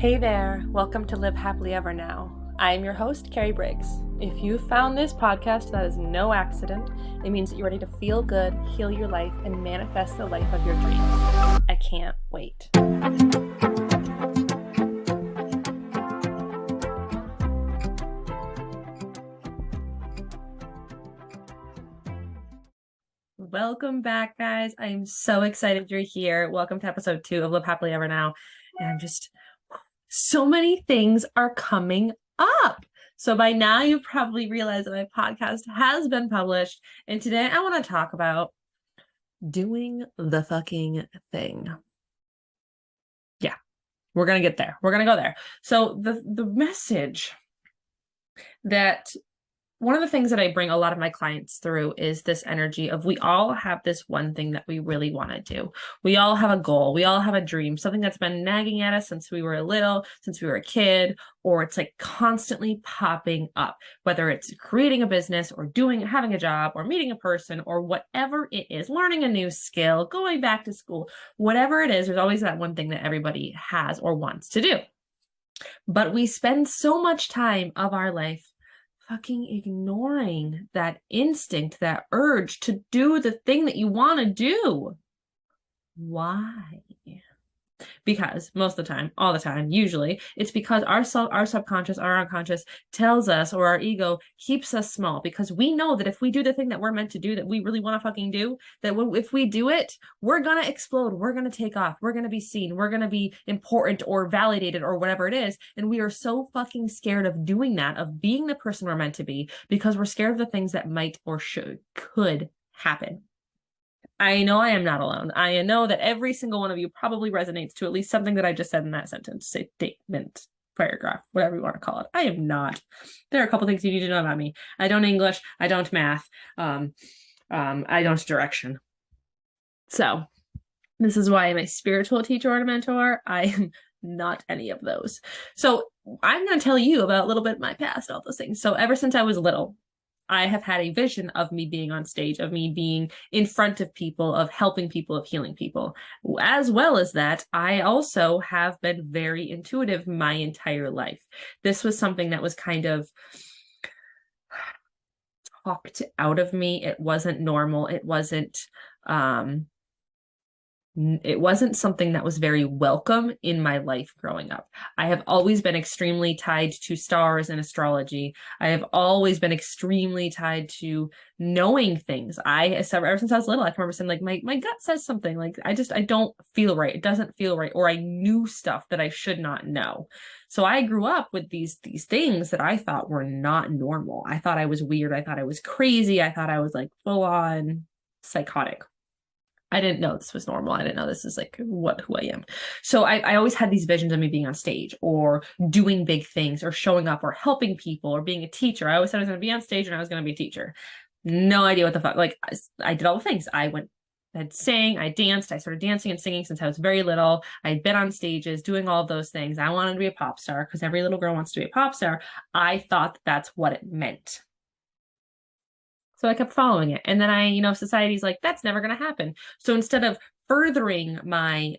Hey there, welcome to Live Happily Ever Now. I am your host, Carrie Briggs. If you found this podcast, that is no accident. It means that you're ready to feel good, heal your life, and manifest the life of your dreams. I can't wait. Welcome back, guys. I am so excited you're here. Welcome to episode 2 of Live Happily Ever Now. And so many things are coming up. So by now you've probably realized that my podcast has been published. And today I want to talk about doing the fucking thing. Yeah, we're going to get there. We're going to go there. So the message that one of the things that I bring a lot of my clients through is this energy of we all have this one thing that we really want to do. We all have a goal. We all have a dream, something that's been nagging at us since we were little, since we were a kid, or it's like constantly popping up, whether it's creating a business or having a job or meeting a person or whatever it is, learning a new skill, going back to school, whatever it is, there's always that one thing that everybody has or wants to do. But we spend so much time of our life fucking ignoring that instinct, that urge to do the thing that you want to do. Why? Because most of the time, all the time, usually, it's because our subconscious, our unconscious tells us, or our ego keeps us small, because we know that if we do the thing that we're meant to do, that we really want to fucking do, that if we do it, we're going to explode, we're going to take off, we're going to be seen, we're going to be important or validated or whatever it is. And we are so fucking scared of doing that, of being the person we're meant to be, because we're scared of the things that might or could happen. I know I am not alone. I know that every single one of you probably resonates to at least something that I just said in that sentence, statement, paragraph, whatever you want to call it. I am not. There are a couple things you need to know about me. I don't English. I don't math. I don't direction. So this is why I'm a spiritual teacher or a mentor. I am not any of those. So I'm going to tell you about a little bit of my past, all those things. So ever since I was little, I have had a vision of me being on stage, of me being in front of people, of helping people, of healing people. As well as that, I also have been very intuitive my entire life. This was something that was kind of talked out of me. It wasn't normal. It wasn't something that was very welcome in my life growing up. I have always been extremely tied to stars and astrology. I have always been extremely tied to knowing things. Ever since I was little, I can remember saying, like, my gut says something, like, I don't feel right. It doesn't feel right. Or I knew stuff that I should not know. So I grew up with these things that I thought were not normal. I thought I was weird. I thought I was crazy. I thought I was like full on psychotic. I didn't know this was normal. I didn't know this is like who I am. So I always had these visions of me being on stage or doing big things or showing up or helping people or being a teacher. I always said I was going to be on stage and I was going to be a teacher. No idea what the fuck. Like I did all the things. I'd sang, I danced. I started dancing and singing since I was very little. I'd been on stages doing all of those things. I wanted to be a pop star because every little girl wants to be a pop star. I thought that's what it meant. So I kept following it. And then society's like, that's never going to happen. So instead of furthering my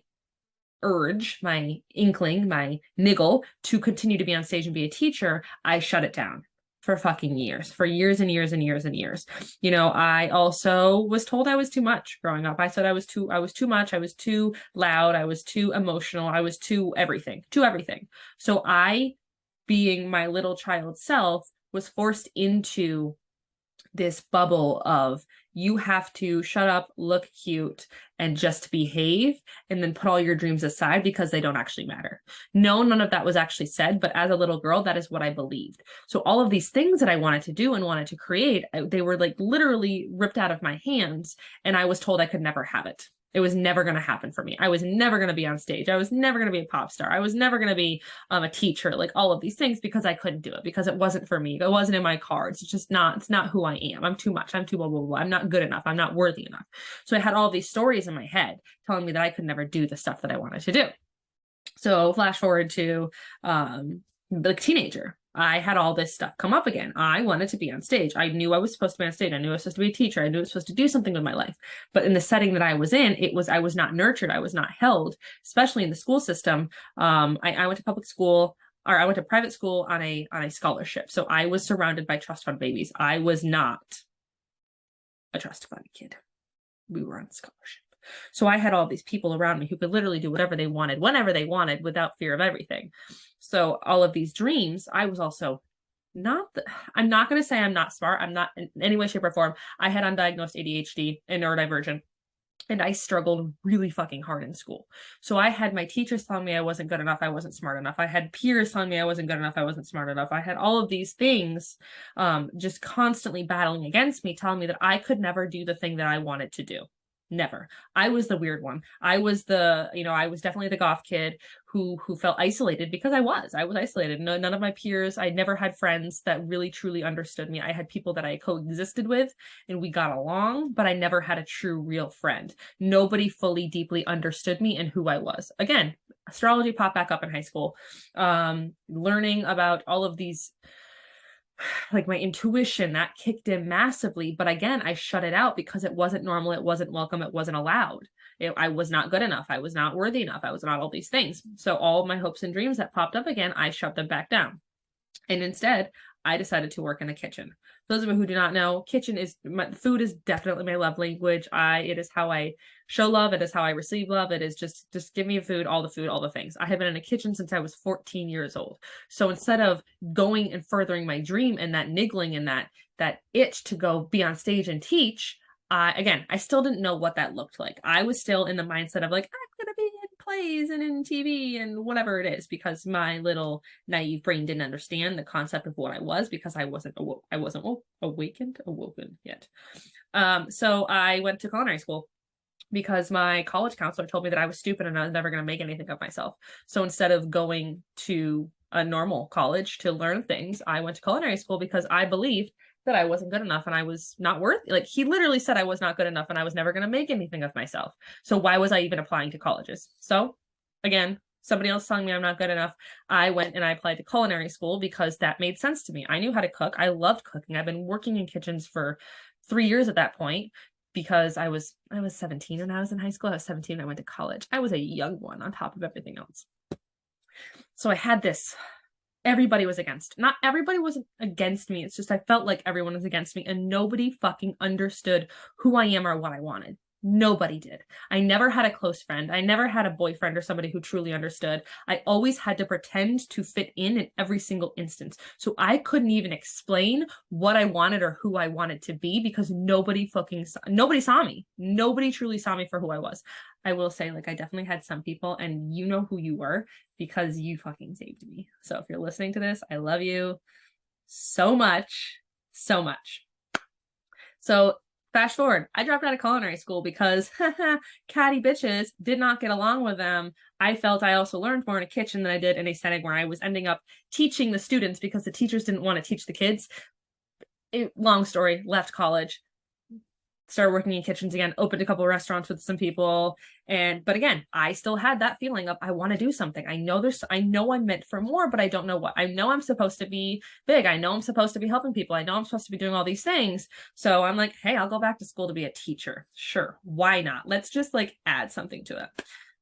urge, my inkling, my niggle to continue to be on stage and be a teacher, I shut it down for fucking years, for years and years and years and years. I also was told I was too much growing up. I said I was too much. I was too loud. I was too emotional. I was too everything. So I, being my little child self, was forced into this bubble of you have to shut up, look cute, and just behave, and then put all your dreams aside because they don't actually matter. No, none of that was actually said, but as a little girl, that is what I believed. So all of these things that I wanted to do and wanted to create, they were like literally ripped out of my hands, and I was told I could never have it. It was never going to happen for me. I was never going to be on stage. I was never going to be a pop star. I was never going to be a teacher, like all of these things, because I couldn't do it, because it wasn't for me. It wasn't in my cards. It's not who I am. I'm too much. I'm too blah, blah, blah. I'm not good enough. I'm not worthy enough. So I had all these stories in my head telling me that I could never do the stuff that I wanted to do. So flash forward to like teenager. I had all this stuff come up again. I wanted to be on stage. I knew I was supposed to be on stage. I knew I was supposed to be a teacher. I knew I was supposed to do something with my life. But in the setting that I was in, I was not nurtured. I was not held, especially in the school system. I went to public school, or I went to private school on a scholarship. So I was surrounded by trust fund babies. I was not a trust fund kid. We were on scholarship. So I had all these people around me who could literally do whatever they wanted, whenever they wanted, without fear of everything. So all of these dreams, I was also I'm not going to say I'm not smart. I'm not in any way, shape, or form. I had undiagnosed ADHD and neurodivergent, and I struggled really fucking hard in school. So I had my teachers telling me I wasn't good enough, I wasn't smart enough. I had peers telling me I wasn't good enough, I wasn't smart enough. I had all of these things just constantly battling against me, telling me that I could never do the thing that I wanted to do. Never. I was the weird one. I was I was definitely the goth kid who felt isolated, because I was isolated. No, none of my peers, I never had friends that really truly understood me. I had people that I coexisted with and we got along, but I never had a true real friend. Nobody fully deeply understood me and who I was. Again, astrology popped back up in high school. Learning about all of these, like my intuition, that kicked in massively. But again, I shut it out because it wasn't normal. It wasn't welcome. It wasn't allowed. I was not good enough. I was not worthy enough. I was not all these things. So all of my hopes and dreams that popped up again, I shoved them back down. And instead, I decided to work in the kitchen. For those of you who do not know, food is definitely my love language. It is how I show love. It is how I receive love. It is just give me food, all the things. I have been in a kitchen since I was 14 years old. So instead of going and furthering my dream and that niggling and that itch to go be on stage and teach, I still didn't know what that looked like. I was still in the mindset of like, I'm going to be in plays and in TV and whatever it is, because my little naive brain didn't understand the concept of what I was, because I wasn't awoken yet. So I went to culinary school because my college counselor told me that I was stupid and I was never going to make anything of myself. So instead of going to a normal college to learn things, I went to culinary school because I believed that I wasn't good enough and I was not worthy. Like, he literally said I was not good enough and I was never going to make anything of myself. So why was I even applying to colleges? So again, somebody else telling me I'm not good enough, I went and I applied to culinary school because that made sense to me. I knew how to cook. I loved cooking. I've been working in kitchens for 3 years at that point, because I was 17 when I was in high school. I was 17 when I went to college. I was a young one on top of everything else. So I had this. Everybody was not everybody was against me. It's just I felt like everyone was against me and nobody fucking understood who I am or what I wanted. Nobody did. I never had a close friend. I never had a boyfriend or somebody who truly understood. I always had to pretend to fit in every single instance. So I couldn't even explain what I wanted or who I wanted to be, because nobody saw me. Nobody truly saw me for who I was. I will say, like, I definitely had some people, and you know who you were because you fucking saved me. So if you're listening to this, I love you so much, so much. So fast forward, I dropped out of culinary school because catty bitches did not get along with them. I felt I also learned more in a kitchen than I did in a setting where I was ending up teaching the students because the teachers didn't want to teach the kids. Long story, left college, started working in kitchens again, opened a couple of restaurants with some people. But again, I still had that feeling of, I want to do something. I know I'm meant for more, but I don't know what. I know I'm supposed to be big. I know I'm supposed to be helping people. I know I'm supposed to be doing all these things. So I'm like, hey, I'll go back to school to be a teacher. Sure. Why not? Let's just like add something to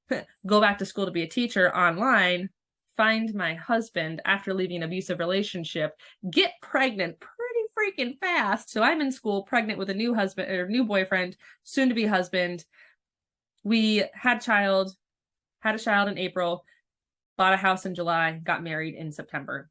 it. Go back to school to be a teacher online, find my husband after leaving an abusive relationship, get pregnant freaking fast. So I'm in school pregnant with a new husband or new boyfriend, soon to be husband. We had a child in April, bought a house in July, got married in September,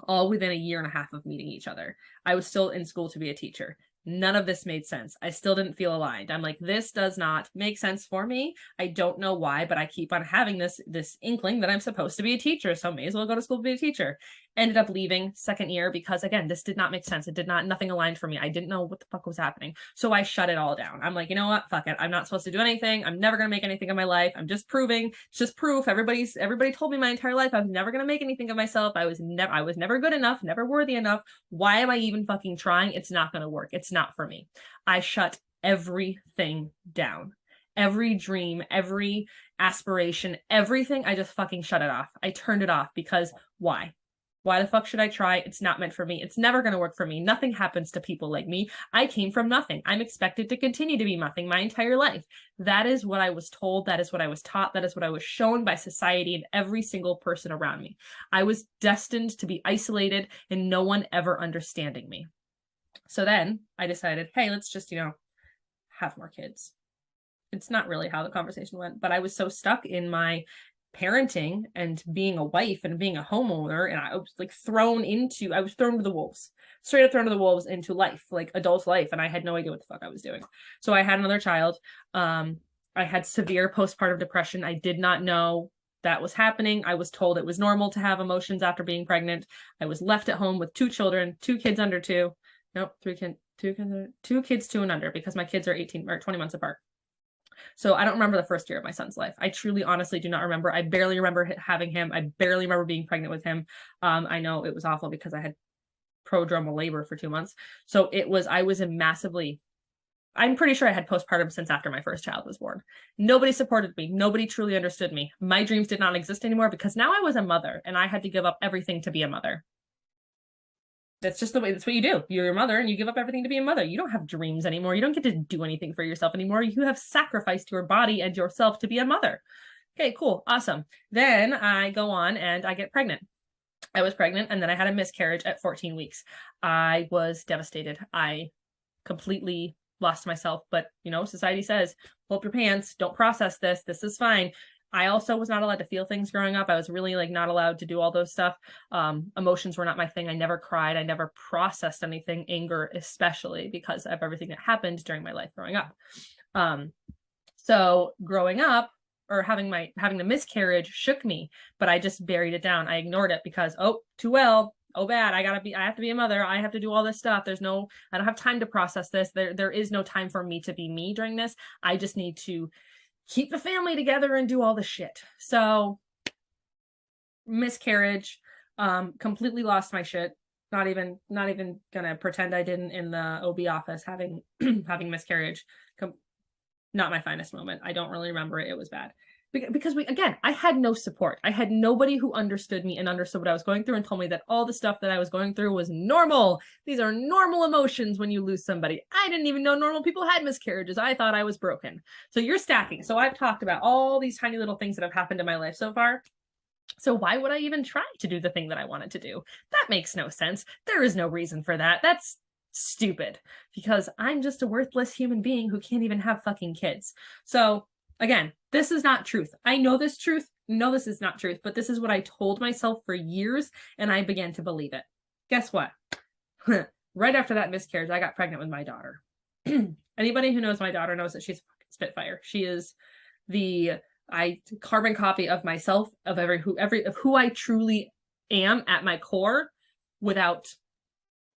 all within a year and a half of meeting each other. I was still in school to be a teacher. None of this made sense. I still didn't feel aligned. I'm like, this does not make sense for me. I don't know why, but I keep on having this inkling that I'm supposed to be a teacher, so may as well go to school to be a teacher. Ended up leaving second year because, again, this did not make sense. Nothing aligned for me. I didn't know what the fuck was happening. So I shut it all down. I'm like, you know what? Fuck it. I'm not supposed to do anything. I'm never going to make anything of my life. I'm just proving. It's just proof. Everybody told me my entire life I was never going to make anything of myself. I was never good enough, never worthy enough. Why am I even fucking trying? It's not going to work. It's not for me. I shut everything down. Every dream, every aspiration, everything. I just fucking shut it off. I turned it off because why? Why the fuck should I try? It's not meant for me. It's never going to work for me. Nothing happens to people like me. I came from nothing. I'm expected to continue to be nothing my entire life. That is what I was told. That is what I was taught. That is what I was shown by society and every single person around me. I was destined to be isolated and no one ever understanding me. So then I decided, hey, let's just, have more kids. It's not really how the conversation went, but I was so stuck in my parenting and being a wife and being a homeowner, and I was thrown to the wolves, straight up thrown to the wolves into life, like adult life, and I had no idea what the fuck I was doing. So I had another child. I had severe postpartum depression. I did not know that was happening. I was told it was normal to have emotions after being pregnant. I was left at home with 2 children, 2 kids under 2. Nope, 2 kids 2 and under, because my kids are 18 or 20 months apart. So I don't remember the first year of my son's life. I truly, honestly do not remember. I barely remember having him. I barely remember being pregnant with him. I know it was awful because I had prodromal labor for 2 months. So I'm pretty sure I had postpartum since after my first child was born. Nobody supported me. Nobody truly understood me. My dreams did not exist anymore because now I was a mother and I had to give up everything to be a mother. That's just the way, that's what you do. You're a mother and you give up everything to be a mother. You don't have dreams anymore. You don't get to do anything for yourself anymore. You have sacrificed your body and yourself to be a mother. Okay, cool. Awesome. Then I go on and I get pregnant. I was pregnant and then I had a miscarriage at 14 weeks. I was devastated. I completely lost myself, but society says, pull up your pants, don't process this. This is fine. I also was not allowed to feel things growing up. I was really not allowed to do all those stuff. Emotions were not my thing. I never cried. I never processed anything, anger especially, because of everything that happened during my life growing up. So growing up or having the miscarriage shook me, but I just buried it down. I ignored it because, too well. Oh, bad. I have to be a mother. I have to do all this stuff. I don't have time to process this. There is no time for me to be me during this. I just need to keep the family together and do all the shit. So miscarriage, completely lost my shit. Not even gonna pretend I didn't in the OB office having miscarriage. Not my finest moment. I don't really remember it. It was bad. Because I had no support. I had nobody who understood me and understood what I was going through and told me that all the stuff that I was going through was normal. These are normal emotions when you lose somebody. I didn't even know normal people had miscarriages. I thought I was broken. So you're stacking. So I've talked about all these tiny little things that have happened in my life so far. So why would I even try to do the thing that I wanted to do? That makes no sense. There is no reason for that. That's stupid because I'm just a worthless human being who can't even have fucking kids. So again, this is not truth. I know this truth. No, this is not truth, but this is what I told myself for years, and I began to believe it. Guess what? Right after that miscarriage, I got pregnant with my daughter. Anybody who knows my daughter knows that she's a fucking spitfire. She is the carbon copy of myself, of who I truly am at my core, without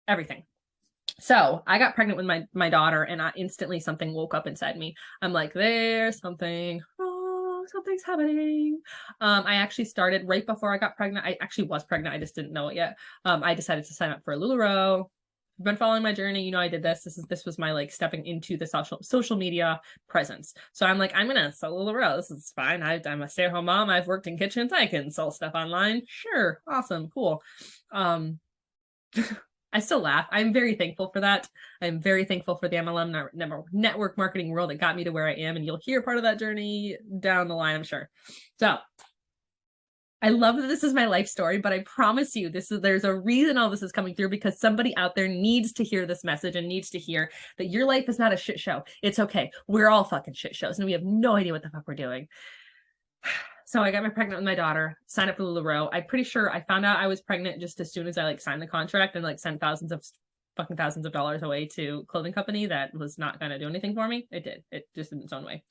everything. So I got pregnant with my daughter, and instantly something woke up inside me. I'm like, there's something wrong. Something's happening. I actually started right before I got pregnant. I actually was pregnant. I just didn't know it yet. I decided to sign up for LuLaRoe. You've been following my journey. I did this. This was my stepping into the social media presence. So I'm like, I'm gonna sell LuLaRoe. This is fine. I'm a stay-at-home mom. I've worked in kitchens. I can sell stuff online. Sure, awesome, cool. I still laugh. I'm very thankful for that. I'm very thankful for the MLM network marketing world that got me to where I am, and you'll hear part of that journey down the line, I'm sure. So I love that this is my life story, but I promise you there's a reason all this is coming through, because somebody out there needs to hear this message and needs to hear that your life is not a shit show. It's okay. We're all fucking shit shows and we have no idea what the fuck we're doing. So I got pregnant with my daughter, signed up for LuLaRoe. I'm pretty sure I found out I was pregnant just as soon as I signed the contract and sent thousands of dollars away to a clothing company that was not going to do anything for me. It did. It just in its own way.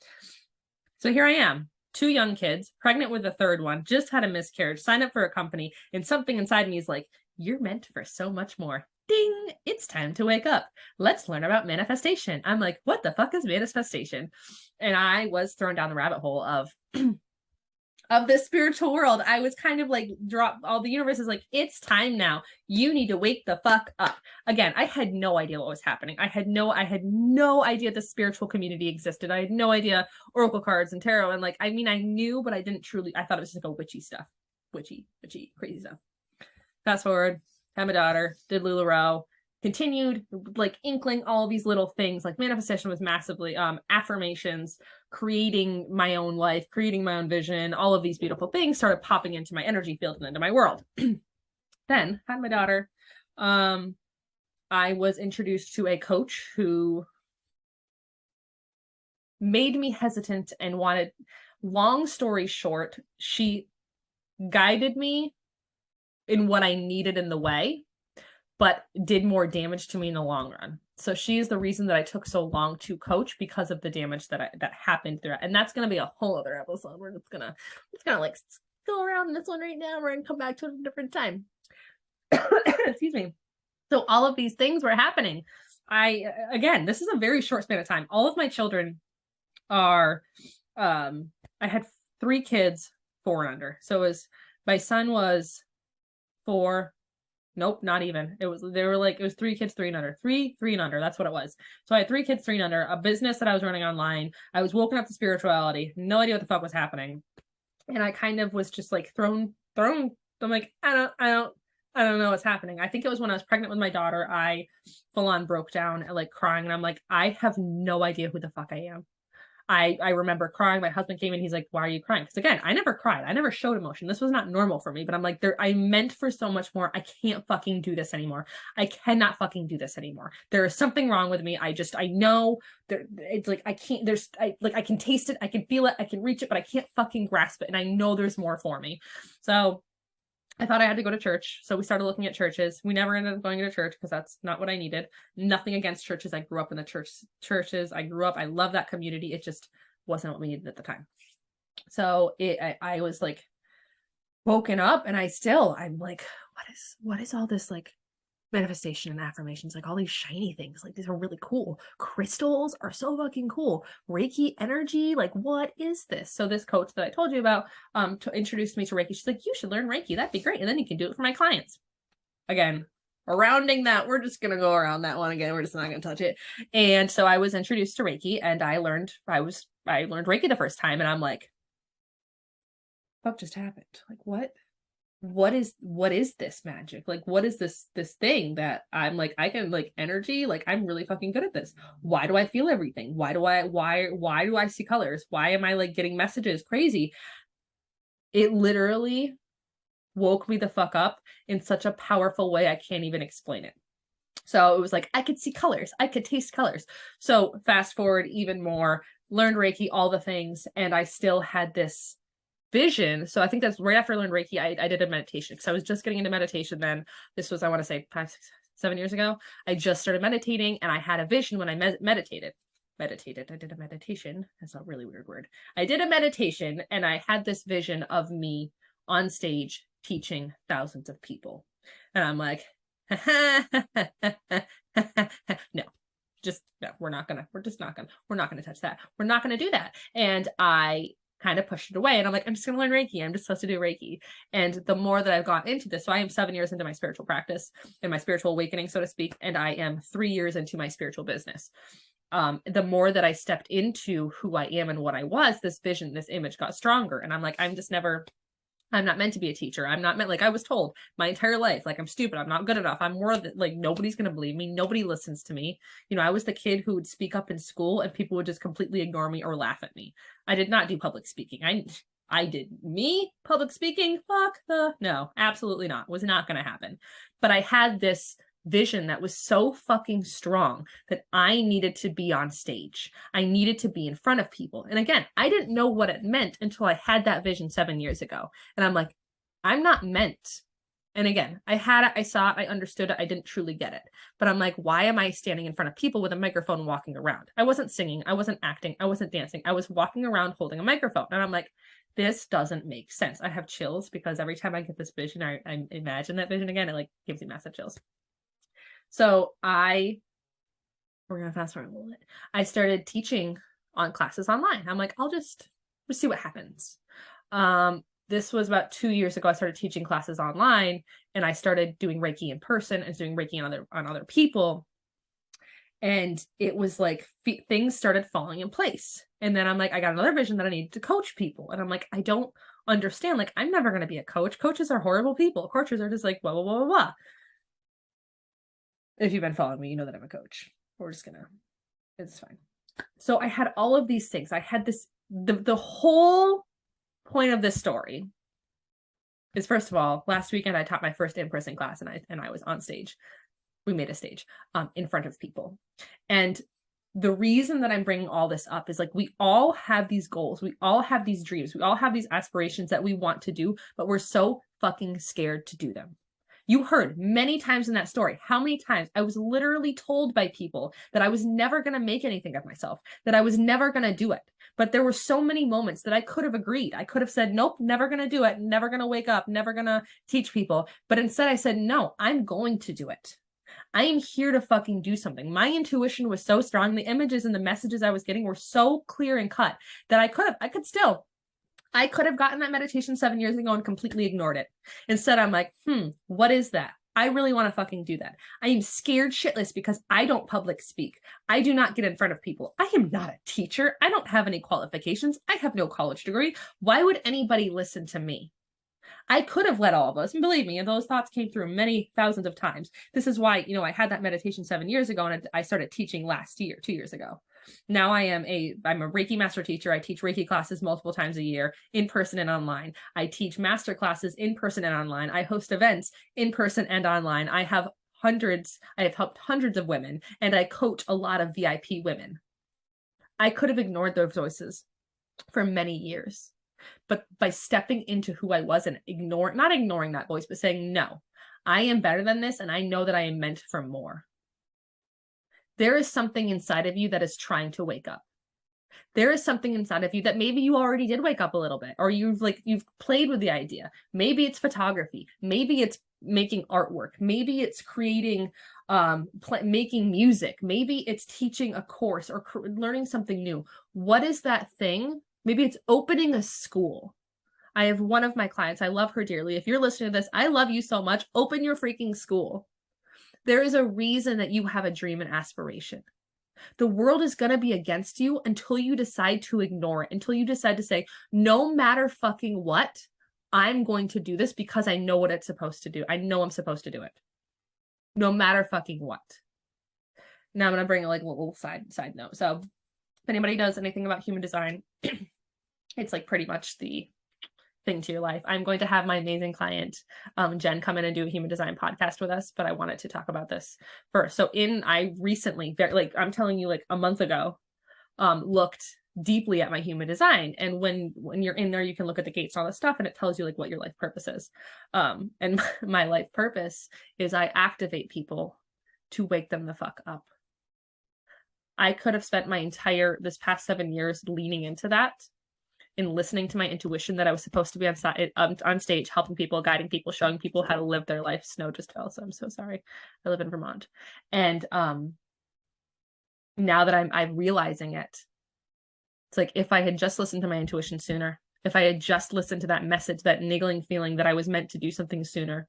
So here I am, 2 young kids, pregnant with a 3rd one, just had a miscarriage, signed up for a company, and something inside me is like, you're meant for so much more. Ding, it's time to wake up. Let's learn about manifestation. I'm like, what the fuck is manifestation? And I was thrown down the rabbit hole of this spiritual world. I was kind of the universe is like, it's time now. You need to wake the fuck up. Again, I had no idea what was happening. I had no idea the spiritual community existed. I had no idea oracle cards and tarot. And I knew, but I didn't truly, I thought it was just witchy stuff. Witchy, crazy stuff. fast forward, had my daughter, did LuLaRoe, continued like inkling all these little things. Like manifestation was massively affirmations, creating my own life, creating my own vision, all of these beautiful things started popping into my energy field and into my world. Then had my daughter. I was introduced to a coach who made me hesitant and wanted, long story short, she guided me in what I needed in the way, but did more damage to me in the long run. So she is the reason that I took so long to coach, because of the damage that happened throughout. And that's going to be a whole other episode. We're just gonna like go around this one right now. We're gonna come back to it at a different time. Excuse me. So all of these things were happening. Again, this is a very short span of time. All of my children are, I had 3 kids, 4 and under. So my son was 4. Nope, not even. It was 3 kids, 3 and under. 3 and under. That's what it was. So I had 3 kids, 3 and under, a business that I was running online. I was woken up to spirituality, no idea what the fuck was happening. And I kind of was just like thrown. I'm like, I don't know what's happening. I think it was when I was pregnant with my daughter, I full on broke down and like crying. And I'm like, I have no idea who the fuck I am. I remember crying. My husband came in. He's like, why are you crying? Because again, I never cried. I never showed emotion. This was not normal for me. But I'm like, I meant for so much more. I can't fucking do this anymore. I cannot fucking do this anymore. There is something wrong with me. I know it's like, I can't, I can taste it. I can feel it. I can reach it, but I can't fucking grasp it. And I know there's more for me. So I thought I had to go to church. So we started looking at churches. We never ended up going to church because that's not what I needed. Nothing against churches. I grew up in the churches. I love that community. It just wasn't what we needed at the time. So I was like woken up, and I'm like, what is all this like manifestation and affirmations, like all these shiny things, like these are really cool. Crystals are so fucking cool. Reiki energy, like what is this? So this coach that I told you about introduced me to Reiki. She's like, you should learn Reiki, that'd be great, and then you can do it for my clients. Again, rounding that, we're just gonna go around that one again, we're just not gonna touch it. And so I was introduced to Reiki, and I learned Reiki the first time, and I'm like, fuck just happened? Like what is this magic? Like, what is this thing that I'm like, I can like energy, like I'm really fucking good at this. Why do I feel everything? Why do I see colors? Why am I like getting messages? Crazy. It literally woke me the fuck up in such a powerful way. I can't even explain it. So it was like, I could see colors. I could taste colors. So fast forward even more, learned Reiki, all the things. And I still had this vision. So I think that's right after I learned Reiki, I did a meditation, because I was just getting into meditation then. This was, I want to say 5, 6, 7 years ago. I just started meditating, and I had a vision when I meditated. I did a meditation. That's a really weird word. I did a meditation, and I had this vision of me on stage teaching thousands of people. And I'm like, no, we're not gonna touch that. We're not gonna do that. And I kind of pushed it away, and I'm like, I'm just gonna learn Reiki. I'm just supposed to do Reiki. And the more that I've got into this, so I am 7 years into my spiritual practice and my spiritual awakening, so to speak, and I am 3 years into my spiritual business. The more that I stepped into who I am and what I was, this vision, this image got stronger. And I'm like, I'm not meant to be a teacher. I'm not meant, like I was told my entire life, like I'm stupid. I'm not good enough. I'm more like, nobody's going to believe me. Nobody listens to me. You know, I was the kid who would speak up in school and people would just completely ignore me or laugh at me. I did not do public speaking. I did public speaking. No, absolutely not. Was not going to happen. But I had this vision that was so fucking strong that I needed to be on stage. I needed to be in front of people. And again, I didn't know what it meant until I had that vision 7 years ago. And I'm like, I'm not meant. And again, I saw it, I understood it, I didn't truly get it. But I'm like, why am I standing in front of people with a microphone walking around? I wasn't singing, I wasn't acting, I wasn't dancing. I was walking around holding a microphone. And I'm like, this doesn't make sense. I have chills because every time I get this vision, I imagine that vision again, it like gives me massive chills. So we're going to fast forward a little bit. I started teaching on classes online. I'm like, let's see what happens. This was about 2 years ago. I started teaching classes online, and I started doing Reiki in person and doing Reiki on other people. And it was like things started falling in place. And then I'm like, I got another vision that I needed to coach people. And I'm like, I don't understand, like, I'm never going to be a coach. Coaches are horrible people. Coaches are just like, blah, blah, blah, blah, blah. If you've been following me, you know that I'm a coach. We're just going to, it's fine. So I had all of these things. I had this, the whole point of this story is, first of all, last weekend I taught my first in-person class, and I was on stage. We made a stage in front of people. And the reason that I'm bringing all this up is, like, we all have these goals. We all have these dreams. We all have these aspirations that we want to do, but we're so fucking scared to do them. You heard many times in that story how many times I was literally told by people that I was never going to make anything of myself, that I was never going to do it. But there were so many moments that I could have agreed. I could have said, nope, never going to do it, never going to wake up, never going to teach people. But instead I said, no, I'm going to do it. I am here to fucking do something. My intuition was so strong. The images and the messages I was getting were so clear and cut that I could have gotten that meditation 7 years ago and completely ignored it. Instead, I'm like, what is that? I really want to fucking do that. I am scared shitless because I don't public speak. I do not get in front of people. I am not a teacher. I don't have any qualifications. I have no college degree. Why would anybody listen to me? I could have let all of us, and believe me, those thoughts came through many thousands of times. This is why, I had that meditation 7 years ago, and I started teaching last year, 2 years ago. Now I'm a Reiki master teacher. I teach Reiki classes multiple times a year, in person and online. I teach master classes in person and online. I host events in person and online. I have helped hundreds of women, and I coach a lot of VIP women. I could have ignored those voices for many years. But by stepping into who I was and not ignoring that voice, but saying, no, I am better than this, and I know that I am meant for more. There is something inside of you that is trying to wake up. There is something inside of you that maybe you already did wake up a little bit, or you've played with the idea. Maybe it's photography. Maybe it's making artwork. Maybe it's creating, making music. Maybe it's teaching a course or learning something new. What is that thing? Maybe it's opening a school. I have one of my clients. I love her dearly. If you're listening to this, I love you so much. Open your freaking school. There is a reason that you have a dream and aspiration. The world is going to be against you until you decide to ignore it, until you decide to say, no matter fucking what, I'm going to do this because I know what it's supposed to do. I know I'm supposed to do it. No matter fucking what. Now I'm going to bring a little side note. So if anybody knows anything about human design, it's like pretty much the thing to your life. I'm going to have my amazing client, Jen, come in and do a human design podcast with us, but I wanted to talk about this first. So I recently, I'm telling you, a month ago, looked deeply at my human design. And when you're in there, you can look at the gates and all this stuff, and it tells you what your life purpose is. And my life purpose is I activate people to wake them the fuck up. I could have spent this past 7 years leaning into that and listening to my intuition that I was supposed to be on stage, helping people, guiding people, showing people how to live their life. Snow just fell, so I'm so sorry. I live in Vermont. And now that I'm realizing it, it's like, if I had just listened to my intuition sooner, if I had just listened to that message, that niggling feeling that I was meant to do something sooner,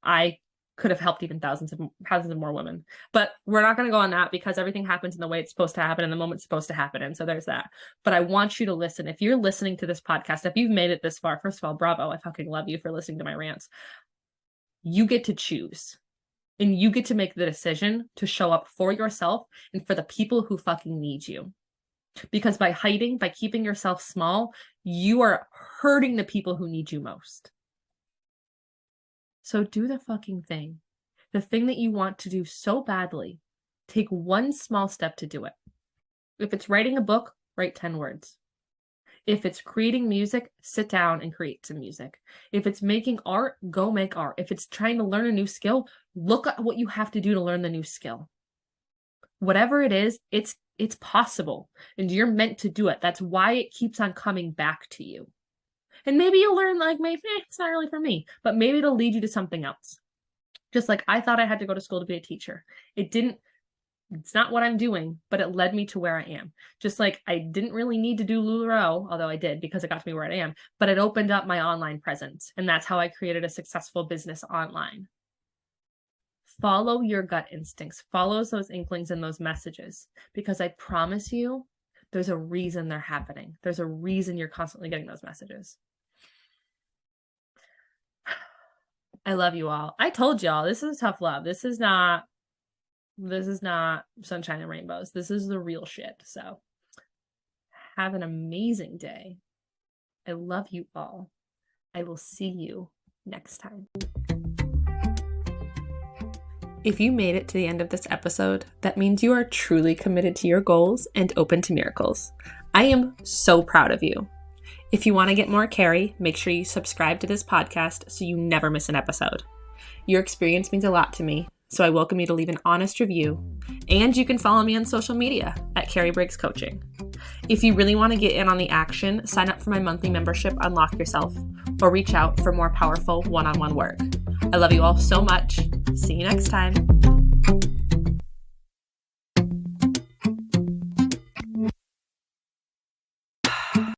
I could have helped even thousands of more women. But we're not going to go on that, because everything happens in the way it's supposed to happen, in the moment it's supposed to happen. And so there's that. But I want you to listen. If you're listening to this podcast, if you've made it this far, first of all, bravo. I fucking love you for listening to my rants. You get to choose. And you get to make the decision to show up for yourself and for the people who fucking need you. Because by hiding, by keeping yourself small, you are hurting the people who need you most. So do the fucking thing. The thing that you want to do so badly. Take one small step to do it. If it's writing a book, write 10 words. If it's creating music, sit down and create some music. If it's making art, go make art. If it's trying to learn a new skill, look at what you have to do to learn the new skill. Whatever it is, it's possible, and you're meant to do it. That's why it keeps on coming back to you. And maybe you'll learn, maybe it's not really for me, but maybe it'll lead you to something else. Just like I thought I had to go to school to be a teacher. It's not what I'm doing, but it led me to where I am. Just like I didn't really need to do LuLaRoe, although I did, because it got me where I am, but it opened up my online presence. And that's how I created a successful business online. Follow your gut instincts, follow those inklings and those messages, because I promise you, there's a reason they're happening. There's a reason you're constantly getting those messages. I love you all. I told y'all, this is tough love. This is not sunshine and rainbows. This is the real shit. So have an amazing day. I love you all. I will see you next time. If you made it to the end of this episode, that means you are truly committed to your goals and open to miracles. I am so proud of you. If you want to get more Carrie, make sure you subscribe to this podcast so you never miss an episode. Your experience means a lot to me, so I welcome you to leave an honest review. And you can follow me on social media at Carrie Briggs Coaching. If you really want to get in on the action, sign up for my monthly membership, Unlock Yourself, or reach out for more powerful one-on-one work. I love you all so much. See you next time.